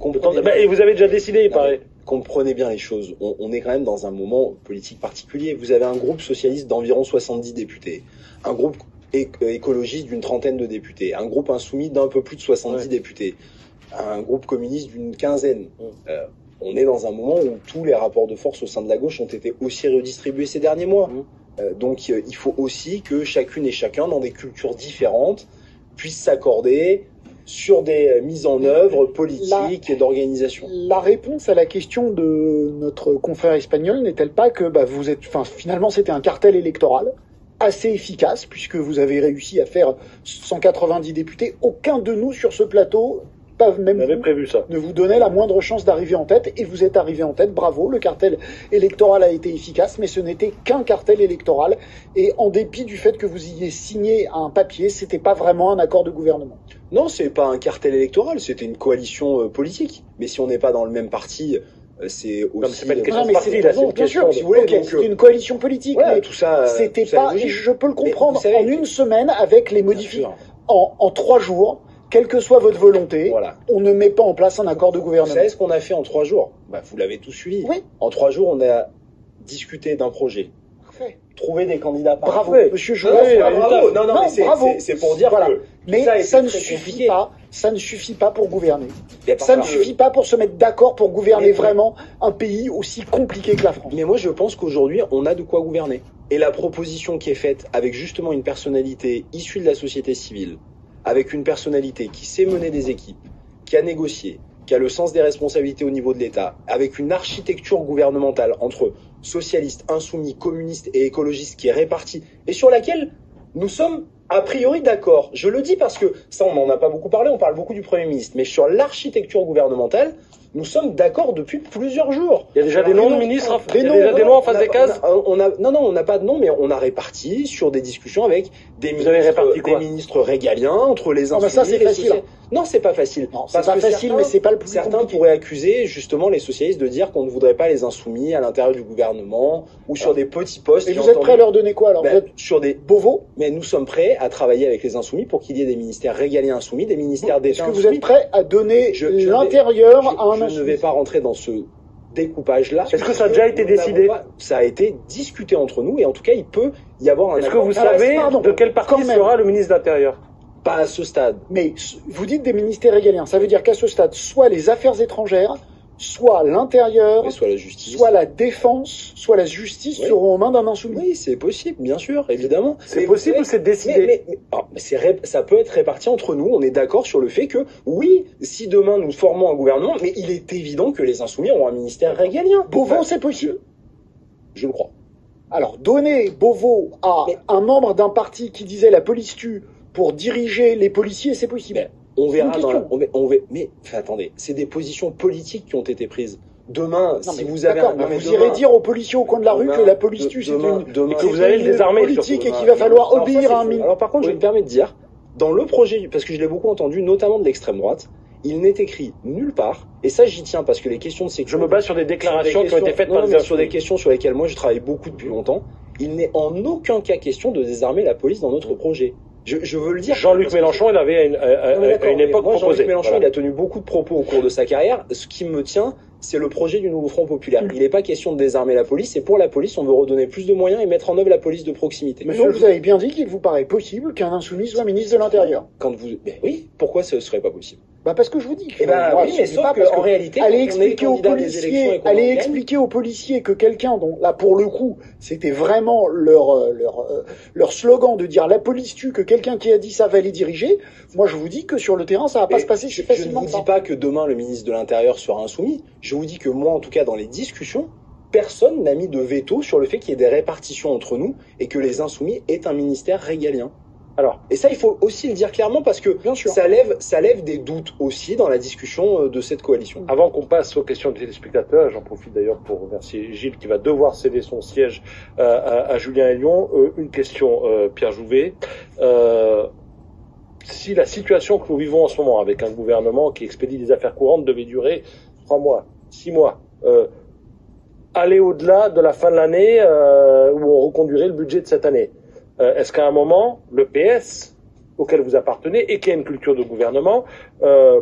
Et vous avez déjà décidé, il paraît. Comprenez bien les choses. On est quand même dans un moment politique particulier. Vous avez un groupe socialiste d'environ 70 députés, un groupe écologiste d'une trentaine de députés, un groupe insoumis d'un peu plus de 70 députés, un groupe communiste d'une quinzaine. On est dans un moment où tous les rapports de force au sein de la gauche ont été aussi redistribués ces derniers mois. Donc il faut aussi que chacune et chacun, dans des cultures différentes, puisse s'accorder sur des mises en œuvre politiques et d'organisation. La réponse à la question de notre confrère espagnol n'est-elle pas que finalement c'était un cartel électoral assez efficace, puisque vous avez réussi à faire 190 députés. Aucun de nous sur ce plateau, pas même vous, prévu ça, ne vous donnait la moindre chance d'arriver en tête, et vous êtes arrivé en tête. Bravo, le cartel électoral a été efficace, mais ce n'était qu'un cartel électoral, et en dépit du fait que vous ayez signé un papier, c'était pas vraiment un accord de gouvernement. Non, c'est pas un cartel électoral, c'était une coalition politique. Mais si on n'est pas dans le même parti, c'est aussi... Non, mais c'est pas une question de parti, là, c'est une bien sûr, question si vous voulez, c'était une coalition politique, ouais, mais tout ça, c'était pas, et je peux le comprendre, savez, en une semaine, avec les modifications, en 3 jours, quelle que soit votre volonté, on ne met pas en place un accord de gouvernement. Vous savez ce qu'on a fait en 3 jours? Vous l'avez tous suivi. Oui. En 3 jours, on a discuté d'un projet. Parfait. Trouver des candidats par Bravo, monsieur Jouret. Bravo. Non, mais bravo. C'est pour dire que mais ça ne suffit pas. Ça ne suffit pas pour gouverner. Ça ne suffit pas pour se mettre d'accord pour gouverner vraiment un pays aussi compliqué que la France. Mais moi, je pense qu'aujourd'hui, on a de quoi gouverner. Et la proposition qui est faite avec justement une personnalité issue de la société civile, avec une personnalité qui sait mener des équipes, qui a négocié, qui a le sens des responsabilités au niveau de l'État, avec une architecture gouvernementale entre socialistes, insoumis, communistes et écologistes qui est répartie, et sur laquelle nous sommes a priori d'accord. Je le dis parce que ça, on n'en a pas beaucoup parlé, on parle beaucoup du Premier ministre, mais sur l'architecture gouvernementale, nous sommes d'accord depuis plusieurs jours. Il y a déjà des noms de ministres, il y a déjà des noms en face des cases. On n'a pas de nom, mais on a réparti sur des discussions avec des ministres régaliens entre les insoumis. Ça c'est facile. Non, c'est pas facile. Non, c'est pas facile, mais c'est pas le plus compliqué. Certains pourraient accuser justement les socialistes de dire qu'on ne voudrait pas les insoumis à l'intérieur du gouvernement ou sur des petits postes. Et vous êtes prêts à leur donner quoi alors? Vous êtes sur des Beauvau? Mais nous sommes prêts à travailler avec les insoumis pour qu'il y ait des ministères régaliens insoumis, des ministères d'État insoumis. Est-ce que vous êtes prêts à donner l'intérieur à un insoumis? Je ne vais pas rentrer dans ce découpage-là. Est-ce que ça a déjà été décidé? Ça a été discuté entre nous et en tout cas, il peut y avoir un accord. Est-ce que vous savez de quel parti sera le ministre de l'Intérieur? Pas à ce stade. Mais vous dites des ministères régaliens, ça veut dire qu'à ce stade, soit les affaires étrangères, soit l'intérieur, soit la justice, soit la défense, soit la justice seront aux mains d'un insoumis. Oui, c'est possible, bien sûr, évidemment. C'est possible ou c'est décidé? Ça peut être réparti entre nous. On est d'accord sur le fait que, oui, si demain nous formons un gouvernement, mais il est évident que les insoumis auront un ministère régalien. Beauvau, c'est possible. Je le crois. Alors, donner Beauvau à un membre d'un parti qui disait la police tue pour diriger les policiers, c'est possible. On verra mais attendez, c'est des positions politiques qui ont été prises. Demain, si vous avez vous irez dire aux policiers au coin de la rue que la police tue, c'est que vous allez le désarmer politique et qu'il va falloir obéir à un ministre. Alors par contre, je me permets de dire, dans le projet, parce que je l'ai beaucoup entendu, notamment de l'extrême droite, il n'est écrit nulle part, et ça j'y tiens parce que les questions de sécurité... Je me base sur des déclarations qui ont été faites par les sur des questions sur lesquelles moi je travaille beaucoup depuis longtemps. Il n'est en aucun cas question de désarmer la police dans notre projet. Je veux le dire. Jean-Luc Mélenchon, il avait à une époque proposé. Jean-Luc Mélenchon, il a tenu beaucoup de propos au cours de sa carrière. Ce qui me tient, c'est le projet du nouveau Front Populaire. Il n'est pas question de désarmer la police, et pour la police, on veut redonner plus de moyens et mettre en œuvre la police de proximité. Mais donc vous avez bien dit qu'il vous paraît possible qu'un insoumis soit ministre de l'Intérieur. Oui, pourquoi ce serait pas possible? Parce que je vous dis. Oui, mais sauf qu'en réalité, aller expliquer aux policiers que quelqu'un dont, là, pour le coup, c'était vraiment leur slogan de dire la police tue, que quelqu'un qui a dit ça va les diriger. Moi, je vous dis que sur le terrain, ça va pas se passer si facilement. Je ne vous dis pas que demain, le ministre de l'Intérieur sera insoumis. Je vous dis que moi, en tout cas, dans les discussions, personne n'a mis de veto sur le fait qu'il y ait des répartitions entre nous et que les insoumis aient un ministère régalien. Alors, et ça, il faut aussi le dire clairement parce que bien sûr, ça lève des doutes aussi dans la discussion de cette coalition. Avant qu'on passe aux questions des téléspectateurs, j'en profite d'ailleurs pour remercier Gilles qui va devoir céder son siège à Julien Hélion. Une question, Pierre Jouvet. Si la situation que nous vivons en ce moment avec un gouvernement qui expédie des affaires courantes devait durer 3 mois, 6 mois, aller au-delà de la fin de l'année où on reconduirait le budget de cette année, est-ce qu'à un moment, le PS, auquel vous appartenez, et qui a une culture de gouvernement,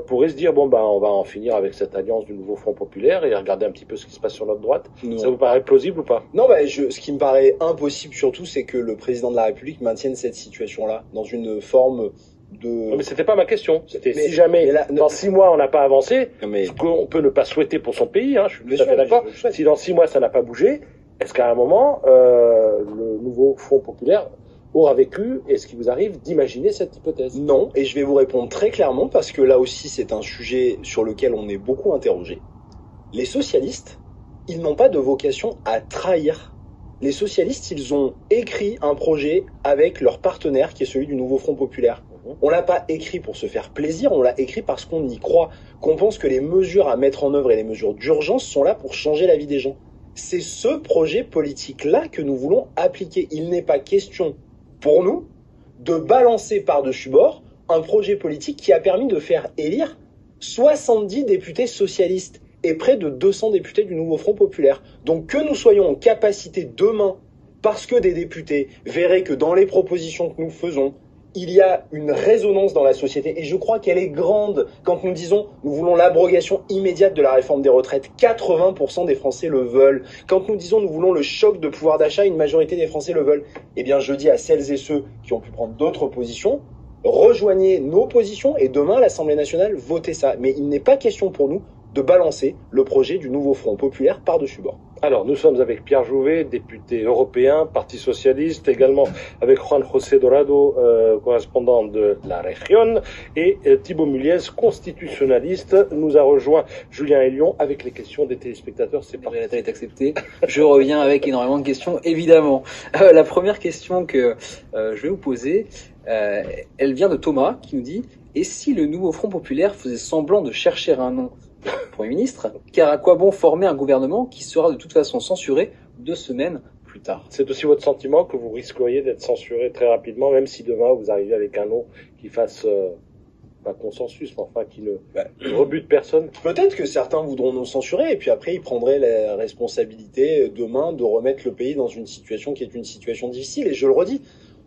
pourrait se dire, on va en finir avec cette alliance du nouveau Front Populaire et regarder un petit peu ce qui se passe sur notre droite? Non. Ça vous paraît plausible ou pas? Non, ce qui me paraît impossible surtout, c'est que le président de la République maintienne cette situation-là, dans une forme de... Non, mais c'était pas ma question. C'était si jamais, dans 6 mois, on n'a pas avancé, ce qu'on peut ne pas souhaiter pour son pays, je suis tout à fait d'accord. Si dans 6 mois, ça n'a pas bougé, est-ce qu'à un moment, le nouveau Front Populaire aura vécu, est-ce qu'il vous arrive d'imaginer cette hypothèse? Non, et je vais vous répondre très clairement parce que là aussi c'est un sujet sur lequel on est beaucoup interrogé. Les socialistes, ils n'ont pas de vocation à trahir. Les socialistes, ils ont écrit un projet avec leur partenaire qui est celui du nouveau Front Populaire. On l'a pas écrit pour se faire plaisir, on l'a écrit parce qu'on y croit, qu'on pense que les mesures à mettre en œuvre et les mesures d'urgence sont là pour changer la vie des gens. C'est ce projet politique-là que nous voulons appliquer. Il n'est pas question pour nous de balancer par-dessus bord un projet politique qui a permis de faire élire 70 députés socialistes et près de 200 députés du nouveau Front Populaire. Donc que nous soyons en capacité demain, parce que des députés verraient que dans les propositions que nous faisons, il y a une résonance dans la société, et je crois qu'elle est grande quand nous disons nous voulons l'abrogation immédiate de la réforme des retraites. 80% des Français le veulent. Quand nous disons nous voulons le choc de pouvoir d'achat, une majorité des Français le veulent. Eh bien, je dis à celles et ceux qui ont pu prendre d'autres positions, rejoignez nos positions et demain, à l'Assemblée nationale, votez ça. Mais il n'est pas question pour nous de balancer le projet du nouveau Front Populaire par-dessus bord. Alors, nous sommes avec Pierre Jouvet, député européen, Parti Socialiste, également avec Juan José Dorado, correspondant de La Région, et Thibaut Muliez, constitutionnaliste. Nous a rejoint Julien Hélion avec les questions des téléspectateurs. C'est parti. La est acceptée. Je reviens avec énormément de questions, évidemment. La première question que je vais vous poser, elle vient de Thomas, qui nous dit « Et si le nouveau Front Populaire faisait semblant de chercher un nom ?» Premier ministre, car à quoi bon former un gouvernement qui sera de toute façon censuré 2 semaines plus tard? C'est aussi votre sentiment que vous risqueriez d'être censuré très rapidement, même si demain vous arrivez avec un nom qui fasse pas consensus, mais enfin qui ne rebute personne? Peut-être que certains voudront nous censurer, et puis après ils prendraient la responsabilité demain de remettre le pays dans une situation qui est une situation difficile. Et je le redis,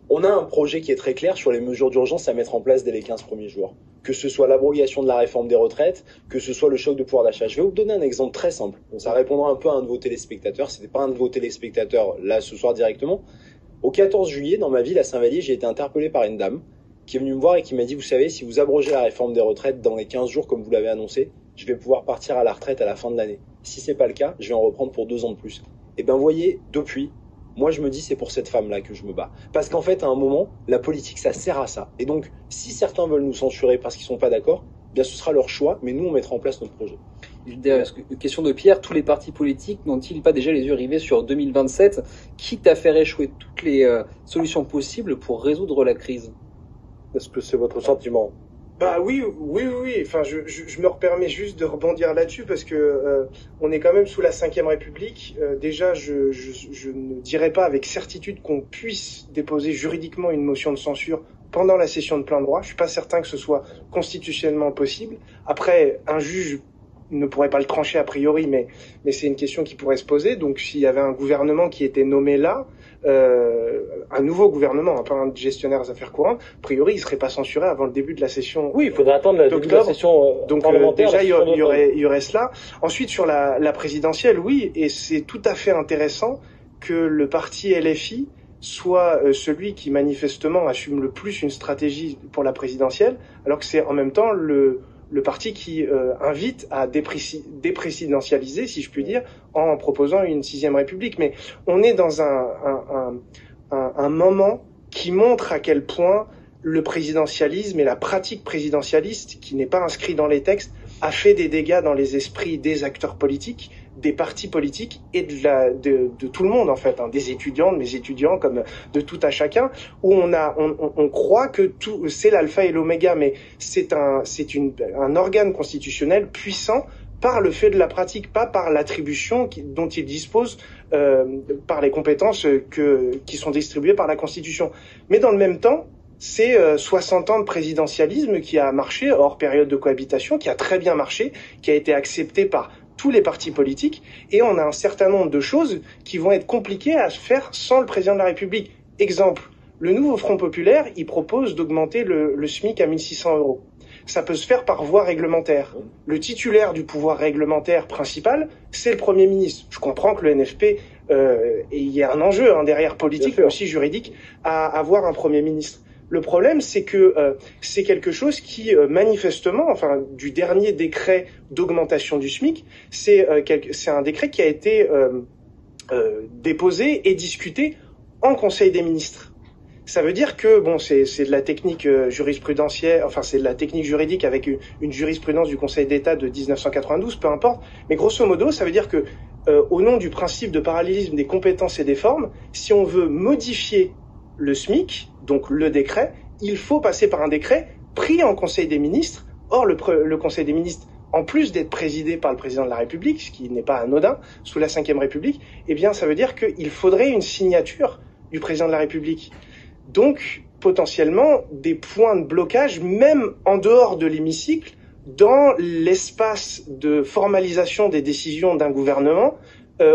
on a un projet qui est très clair sur les mesures d'urgence à mettre en place dès les 15 premiers jours. Que ce soit l'abrogation de la réforme des retraites, que ce soit le choc de pouvoir d'achat. Je vais vous donner un exemple très simple. Bon, ça répondra un peu à un de vos téléspectateurs. C'était pas un de vos téléspectateurs là ce soir directement. Au 14 juillet, dans ma ville à Saint-Vallier, j'ai été interpellé par une dame qui est venue me voir et qui m'a dit, vous savez, si vous abrogez la réforme des retraites dans les 15 jours comme vous l'avez annoncé, je vais pouvoir partir à la retraite à la fin de l'année. Si c'est pas le cas, je vais en reprendre pour 2 ans de plus. Et ben, vous voyez, depuis, moi, je me dis, c'est pour cette femme-là que je me bats. Parce qu'en fait, à un moment, la politique, ça sert à ça. Et donc, si certains veulent nous censurer parce qu'ils sont pas d'accord, bien, ce sera leur choix, mais nous, on mettra en place notre projet. Question de Pierre, tous les partis politiques n'ont-ils pas déjà les yeux rivés sur 2027, quitte à faire échouer toutes les solutions possibles pour résoudre la crise? Est-ce que c'est votre sentiment? Oui. Enfin, je me permets juste de rebondir là-dessus parce que on est quand même sous la 5e République. Déjà, je ne dirais pas avec certitude qu'on puisse déposer juridiquement une motion de censure pendant la session de plein droit. Je suis pas certain que ce soit constitutionnellement possible. Après, un juge ne pourrait pas le trancher a priori, mais c'est une question qui pourrait se poser. Donc, s'il y avait un gouvernement qui était nommé là, un nouveau gouvernement, pas un gestionnaire des affaires courantes, a priori, il serait pas censuré avant le début de la session. Oui, il faudrait attendre le début de la session donc parlementaire. Déjà, il y aurait cela. Ensuite, sur la présidentielle, oui, et c'est tout à fait intéressant que le parti LFI soit celui qui manifestement assume le plus une stratégie pour la présidentielle, alors que c'est en même temps le le parti qui invite à déprésidentialiser, si je puis dire, en proposant une 6e République. Mais on est dans un moment qui montre à quel point le présidentialisme et la pratique présidentialiste, qui n'est pas inscrit dans les textes, a fait des dégâts dans les esprits des acteurs politiques, des partis politiques et de tout le monde en fait, hein, des étudiants, de mes étudiants, comme de tout à chacun, où on croit que tout c'est l'alpha et l'oméga, mais c'est un organe constitutionnel puissant par le fait de la pratique, pas par l'attribution dont il dispose par les compétences qui sont distribuées par la Constitution. Mais dans le même temps, c'est 60 ans de présidentialisme qui a marché hors période de cohabitation, qui a très bien marché, qui a été accepté par tous les partis politiques, et on a un certain nombre de choses qui vont être compliquées à se faire sans le président de la République. Exemple, le nouveau Front populaire, il propose d'augmenter le SMIC à 1 600 €. Ça peut se faire par voie réglementaire. Le titulaire du pouvoir réglementaire principal, c'est le Premier ministre. Je comprends que le NFP, et il y a un enjeu derrière politique, mais aussi juridique, à avoir un Premier ministre. Le problème, c'est que c'est quelque chose qui, manifestement, enfin, du dernier décret d'augmentation du SMIC, c'est un décret qui a été déposé et discuté en Conseil des ministres. Ça veut dire que, bon, c'est de la technique jurisprudentielle, enfin, c'est de la technique juridique avec une jurisprudence du Conseil d'État de 1992, peu importe. Mais grosso modo, ça veut dire que, au nom du principe de parallélisme des compétences et des formes, si on veut modifier le SMIC, donc le décret, il faut passer par un décret pris en Conseil des ministres. Or, le Conseil des ministres, en plus d'être présidé par le président de la République, ce qui n'est pas anodin, sous la Ve République, eh bien, ça veut dire qu'il faudrait une signature du président de la République. Donc, potentiellement, des points de blocage, même en dehors de l'hémicycle, dans l'espace de formalisation des décisions d'un gouvernement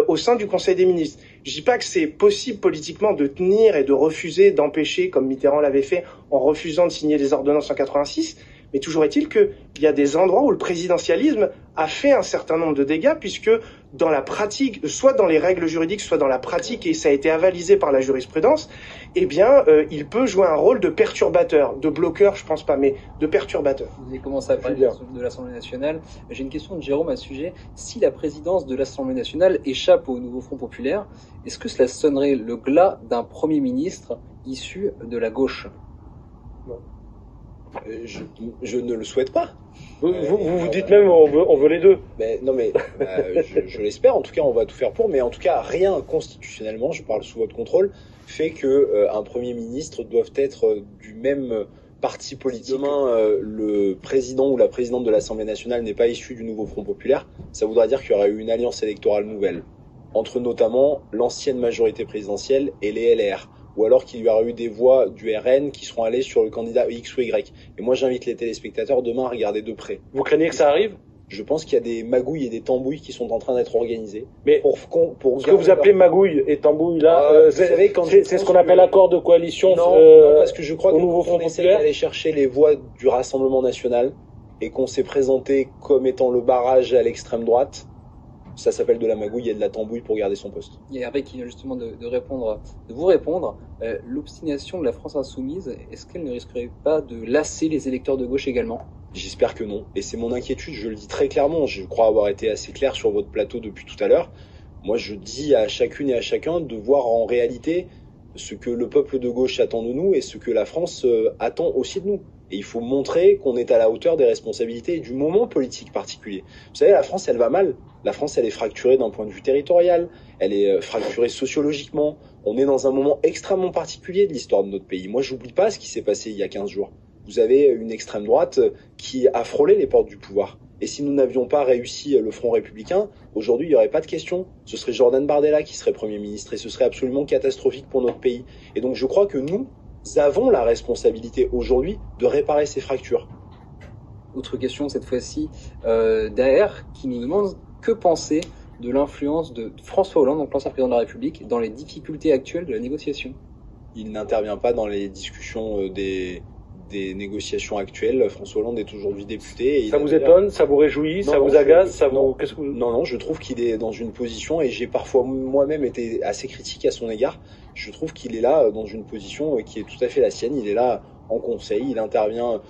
au sein du Conseil des ministres. Je dis pas que c'est possible politiquement de tenir et de refuser, d'empêcher, comme Mitterrand l'avait fait en refusant de signer les ordonnances en 86, mais toujours est-il qu'il y a des endroits où le présidentialisme a fait un certain nombre de dégâts, puisque dans la pratique, soit dans les règles juridiques, soit dans la pratique, et ça a été avalisé par la jurisprudence, eh bien, il peut jouer un rôle de perturbateur, de bloqueur, je pense pas, mais de perturbateur. Vous avez commencé à parler de l'Assemblée nationale. J'ai une question de Jérôme à ce sujet. Si la présidence de l'Assemblée nationale échappe au nouveau Front populaire, est-ce que cela sonnerait le glas d'un Premier ministre issu de la gauche ? Non. Je ne le souhaite pas. Vous dites même on veut les deux. Mais non, mais je l'espère. En tout cas, on va tout faire pour. Mais en tout cas, rien constitutionnellement, je parle sous votre contrôle, fait que un Premier ministre doit être du même parti politique. Demain, le président ou la présidente de l'Assemblée nationale n'est pas issu du nouveau Front populaire. Ça voudra dire qu'il y aura eu une alliance électorale nouvelle entre notamment l'ancienne majorité présidentielle et les LR. Ou alors qu'il y aura eu des voix du RN qui seront allées sur le candidat X ou Y. Et moi, j'invite les téléspectateurs demain à regarder de près. Vous craignez que ça arrive ? Je pense qu'il y a des magouilles et des tambouilles qui sont en train d'être organisées. Mais pour ce que vous appelez magouille et tambouille, là, c'est ce qu'on appelle accord de coalition. Non, parce que je crois qu'on essaie d'aller chercher les voix du Rassemblement national et qu'on s'est présenté comme étant le barrage à l'extrême droite. Ça s'appelle de la magouille et de la tambouille pour garder son poste. Il y a Hervé qui vient justement de vous répondre. L'obstination de la France insoumise, est-ce qu'elle ne risquerait pas de lasser les électeurs de gauche également ? J'espère que non. Et c'est mon inquiétude, je le dis très clairement. Je crois avoir été assez clair sur votre plateau depuis tout à l'heure. Moi, je dis à chacune et à chacun de voir en réalité ce que le peuple de gauche attend de nous et ce que la France attend aussi de nous. Et il faut montrer qu'on est à la hauteur des responsabilités et du moment politique particulier. Vous savez, la France, elle va mal. La France, elle est fracturée d'un point de vue territorial. Elle est fracturée sociologiquement. On est dans un moment extrêmement particulier de l'histoire de notre pays. Moi, j'oublie pas ce qui s'est passé il y a 15 jours. Vous avez une extrême droite qui a frôlé les portes du pouvoir. Et si nous n'avions pas réussi le Front républicain, aujourd'hui, il n'y aurait pas de question. Ce serait Jordan Bardella qui serait Premier ministre et ce serait absolument catastrophique pour notre pays. Et donc, je crois que nous avons la responsabilité aujourd'hui de réparer ces fractures. Autre question cette fois-ci d'Aer qui nous demande que penser de l'influence de François Hollande, donc l'ancien président de la République, dans les difficultés actuelles de la négociation. Il n'intervient pas dans les discussions des négociations actuelles. François Hollande est aujourd'hui député. Et ça vous étonne, ça vous réjouit, ça vous agace, qu'est-ce que vous... Non, je trouve qu'il est dans une position, et j'ai parfois moi-même été assez critique à son égard, je trouve qu'il est là dans une position qui est tout à fait la sienne. Il est là en conseil, il intervient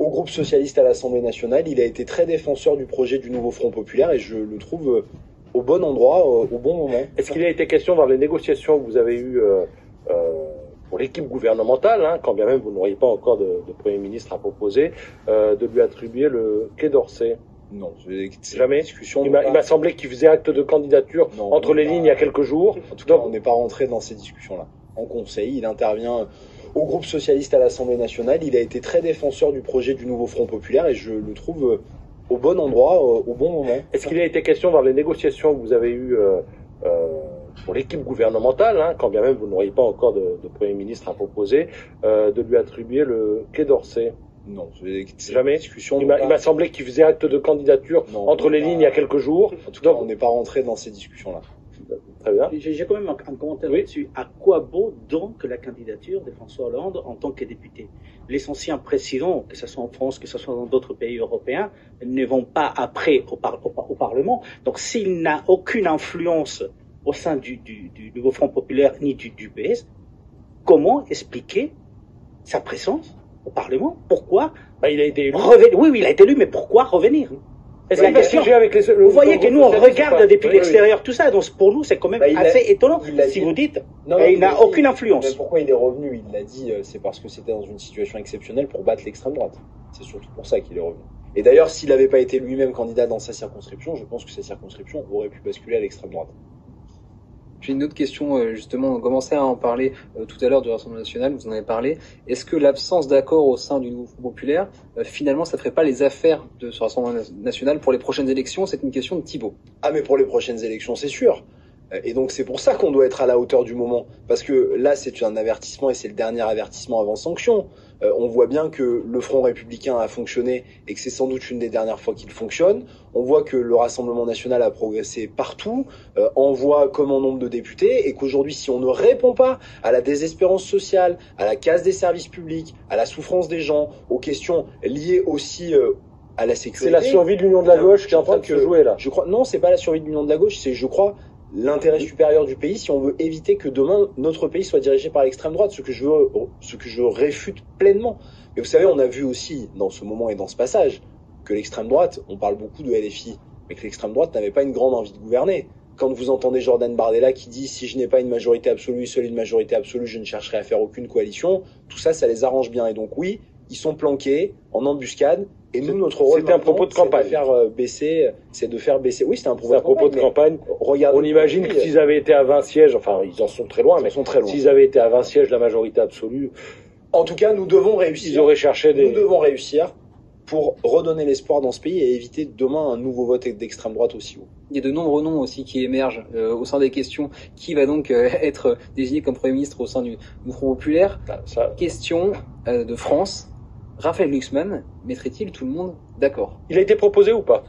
au groupe socialiste à l'Assemblée nationale. Il a été très défenseur du projet du nouveau Front populaire et je le trouve au bon endroit, au bon moment. Est-ce qu'il a été question dans les négociations que vous avez eues pour l'équipe gouvernementale, hein, quand bien même vous n'auriez pas encore de Premier ministre à proposer, de lui attribuer le Quai d'Orsay? Non, jamais. Discussion. Il m'a semblé qu'il faisait acte de candidature entre les lignes il y a quelques jours. En tout cas, on n'est pas rentré dans ces discussions-là. En conseil, il intervient au groupe socialiste à l'Assemblée nationale. Il a été très défenseur du projet du nouveau Front populaire et je le trouve au bon endroit, au bon moment. Est-ce qu'il a été question dans les négociations que vous avez eues pour l'équipe gouvernementale, hein, quand bien même vous n'auriez pas encore de Premier ministre à proposer, de lui attribuer le Quai d'Orsay? Non, jamais. Discussion. Il m'a semblé qu'il faisait acte de candidature entre les lignes il y a quelques jours. En tout cas, on n'est pas rentré dans ces discussions-là. Très bien. J'ai quand même un commentaire là-dessus. À quoi vaut donc la candidature de François Hollande en tant que député? Les anciens présidents, que ce soit en France, que ce soit dans d'autres pays européens, ne vont pas après au Parlement. Donc s'il n'a aucune influence au sein du nouveau Front populaire ni du PS, comment expliquer sa présence au Parlement? Pourquoi il a été élu. Oui, il a été élu, mais pourquoi revenir? C'est la question. Vous voyez que nous, on regarde depuis l'extérieur tout ça, donc pour nous, c'est quand même assez étonnant. Si vous dites, il n'a aucune influence. Mais pourquoi il est revenu? Il l'a dit, c'est parce que c'était dans une situation exceptionnelle pour battre l'extrême droite. C'est surtout pour ça qu'il est revenu. Et d'ailleurs, s'il n'avait pas été lui-même candidat dans sa circonscription, je pense que sa circonscription aurait pu basculer à l'extrême droite. J'ai une autre question, justement, on commençait à en parler tout à l'heure du Rassemblement national, vous en avez parlé. Est-ce que l'absence d'accord au sein du nouveau Front populaire, finalement, ça ne ferait pas les affaires de ce Rassemblement national pour les prochaines élections? C'est une question de Thibault. Ah, mais pour les prochaines élections, c'est sûr. Et donc c'est pour ça qu'on doit être à la hauteur du moment. Parce que là, c'est un avertissement et c'est le dernier avertissement avant sanction. On voit bien que le Front républicain a fonctionné et que c'est sans doute une des dernières fois qu'il fonctionne. On voit que le Rassemblement national a progressé partout, en voix comme en nombre de députés, et qu'aujourd'hui, si on ne répond pas à la désespérance sociale, à la casse des services publics, à la souffrance des gens, aux questions liées aussi à la sécurité... C'est la survie de l'Union de la gauche qui est en train de se jouer là. Je crois, non, c'est pas la survie de l'Union de la gauche, c'est, je crois, l'intérêt supérieur du pays si on veut éviter que demain notre pays soit dirigé par l'extrême droite, ce que je réfute pleinement. Mais vous savez, on a vu aussi dans ce moment et dans ce passage que l'extrême droite, on parle beaucoup de LFI, mais que l'extrême droite n'avait pas une grande envie de gouverner. Quand vous entendez Jordan Bardella qui dit « si je n'ai pas une majorité absolue, seule une majorité absolue, je ne chercherai à faire aucune coalition », tout ça, ça les arrange bien. Et donc oui, ils sont planqués en embuscade. Et nous, notre rôle, c'était un propos de campagne. C'est de faire baisser. Oui, c'était un propos de campagne. Regarde, on imagine que s'ils avaient été à 20 sièges, enfin, ils en sont très loin, mais s'ils avaient été à 20 sièges, la majorité absolue. En tout cas, nous devons réussir. Ils auraient cherché Nous devons réussir pour redonner l'espoir dans ce pays et éviter demain un nouveau vote d'extrême droite aussi haut. Il y a de nombreux noms aussi qui émergent au sein des questions. Qui va donc être désigné comme Premier ministre au sein du Front populaire? Question de France. Raphaël Glucksmann mettrait-il tout le monde d'accord? Il a été proposé ou pas?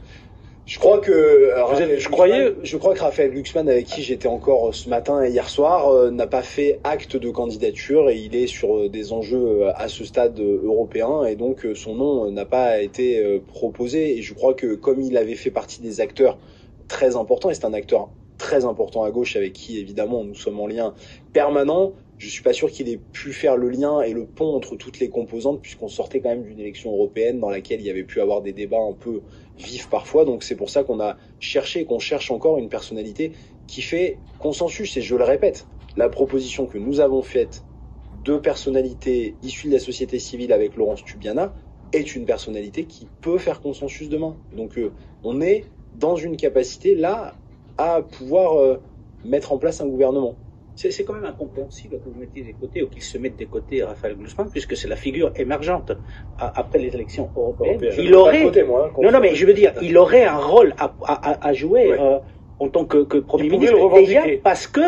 Je crois que je crois que Raphaël Glucksmann, avec qui j'étais encore ce matin et hier soir, n'a pas fait acte de candidature et il est sur des enjeux à ce stade européen et donc son nom n'a pas été proposé. Et je crois que comme il avait fait partie des acteurs très importants, et c'est un acteur très important à gauche avec qui évidemment nous sommes en lien permanent, je suis pas sûr qu'il ait pu faire le lien et le pont entre toutes les composantes puisqu'on sortait quand même d'une élection européenne dans laquelle il y avait pu avoir des débats un peu vifs parfois. Donc c'est pour ça qu'on a cherché et qu'on cherche encore une personnalité qui fait consensus. Et je le répète, la proposition que nous avons faite de personnalités issues de la société civile avec Laurence Tubiana est une personnalité qui peut faire consensus demain. Donc on est dans une capacité là à pouvoir mettre en place un gouvernement. C'est quand même incompréhensible que vous mettiez des côtés ou qu'il se mette des côtés Raphaël Glucksmann, puisque c'est la figure émergente après les élections européennes. Il aurait, non, mais je veux dire, il aurait un rôle à jouer en tant que Premier ministre, déjà parce que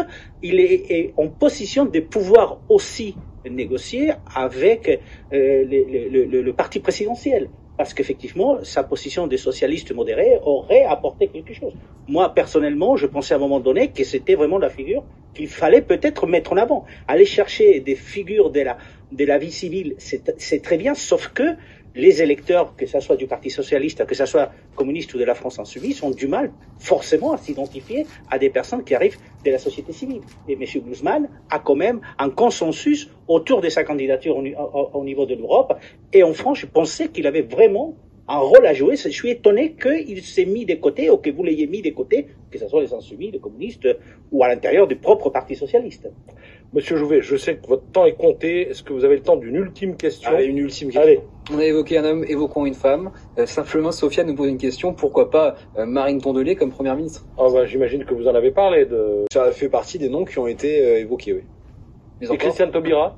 il est en position de pouvoir aussi négocier avec le parti présidentiel. Parce qu'effectivement, sa position de socialiste modéré aurait apporté quelque chose. Moi, personnellement, je pensais à un moment donné que c'était vraiment la figure qu'il fallait peut-être mettre en avant. Aller chercher des figures de la vie civile, c'est très bien, sauf que les électeurs, que ce soit du Parti socialiste, que ce soit communiste ou de la France insoumise, ont du mal forcément à s'identifier à des personnes qui arrivent de la société civile. Et M. Guzman a quand même un consensus autour de sa candidature au niveau de l'Europe. Et en France, je pensais qu'il avait vraiment un rôle à jouer. Je suis étonné qu'il s'est mis de côté, ou que vous l'ayez mis de côté, que ce soit les insoumis, les communistes, ou à l'intérieur du propre Parti socialiste. Monsieur Jouvet, je sais que votre temps est compté. Est-ce que vous avez le temps d'une ultime question? Allez, une ultime question. Allez. On a évoqué un homme, évoquons une femme. Simplement, Sophia nous pose une question. Pourquoi pas Marine Tondelier comme première ministre? J'imagine que vous en avez parlé de... Ça fait partie des noms qui ont été évoqués, oui. Et Christiane Taubira?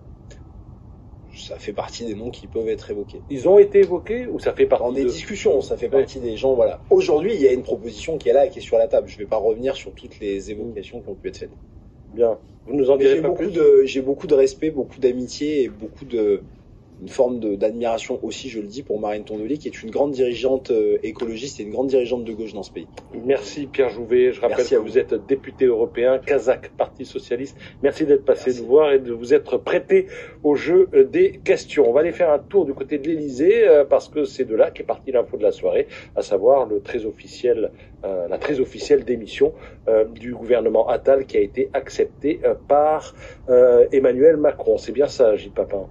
Ça fait partie des noms qui peuvent être évoqués. Ils ont été évoqués ou ça fait partie dans des discussions, ça fait partie des gens, voilà. Aujourd'hui, il y a une proposition qui est là et qui est sur la table. Je ne vais pas revenir sur toutes les évocations qui ont pu être faites. Bien. Vous nous en direz pas plus? J'ai beaucoup de respect, beaucoup d'amitié et une forme d'admiration aussi, je le dis, pour Marine Tondelier, qui est une grande dirigeante écologiste et une grande dirigeante de gauche dans ce pays. Merci Pierre Jouvet. Je rappelle que vous êtes député européen, kazakh, Parti socialiste. Merci d'être passé nous voir et de vous être prêté au jeu des questions. On va aller faire un tour du côté de l'Élysée parce que c'est de là qu'est partie l'info de la soirée, à savoir la très officielle démission du gouvernement Attal qui a été acceptée par Emmanuel Macron. C'est bien ça, Gilles Papin?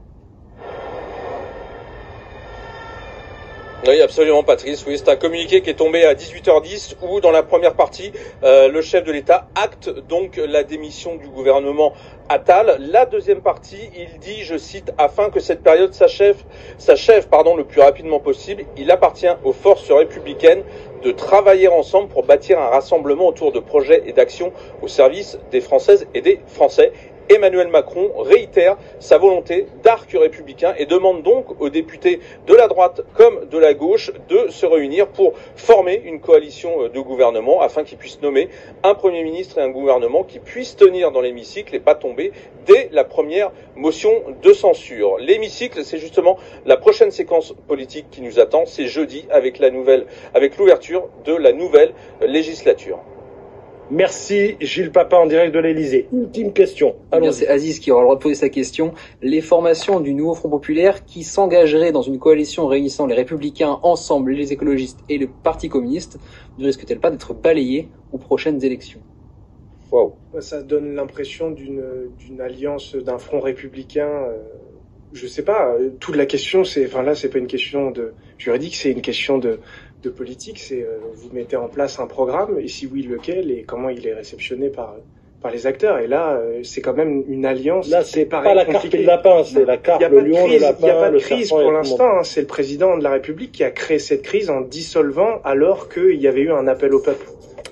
Oui, absolument, Patrice. Oui, c'est un communiqué qui est tombé à 18h10 où, dans la première partie, le chef de l'État acte donc la démission du gouvernement Attal. La deuxième partie, il dit, je cite, afin que cette période s'achève, le plus rapidement possible, il appartient aux forces républicaines de travailler ensemble pour bâtir un rassemblement autour de projets et d'actions au service des Françaises et des Français. Emmanuel Macron réitère sa volonté d'arc républicain et demande donc aux députés de la droite comme de la gauche de se réunir pour former une coalition de gouvernement afin qu'ils puissent nommer un Premier ministre et un gouvernement qui puissent tenir dans l'hémicycle et pas tomber dès la première motion de censure. L'hémicycle, c'est justement la prochaine séquence politique qui nous attend. C'est jeudi avec l'ouverture de la nouvelle législature. Merci Gilles Papin en direct de l'Élysée. Ultime question. C'est Aziz qui aura le droit de poser sa question. Les formations du nouveau Front populaire qui s'engageraient dans une coalition réunissant les Républicains ensemble, les écologistes et le Parti communiste ne risquent-elles pas d'être balayées aux prochaines élections? Wow. Ça donne l'impression d'une alliance, d'un front républicain. Je sais pas. Toute la question, c'est pas une question de juridique, c'est une question de politique. C'est vous mettez en place un programme et si oui, lequel et comment il est réceptionné par les acteurs. Et là, c'est quand même une alliance. Là, c'est pas la carte du lapin, c'est la carte, le lion, le lapin. Il n'y a pas de crise pour l'instant. C'est le président de la République qui a créé cette crise en dissolvant alors qu'il y avait eu un appel au peuple.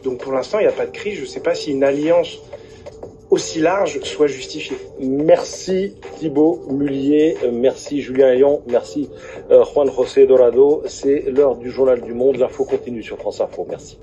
Donc pour l'instant, il n'y a pas de crise. Je ne sais pas si une alliance aussi large soit justifiée. Merci Thibaut Mullier, merci Julien Ayon, merci Juan José Dorado. C'est l'heure du journal du monde. L'info continue sur France Info. Merci.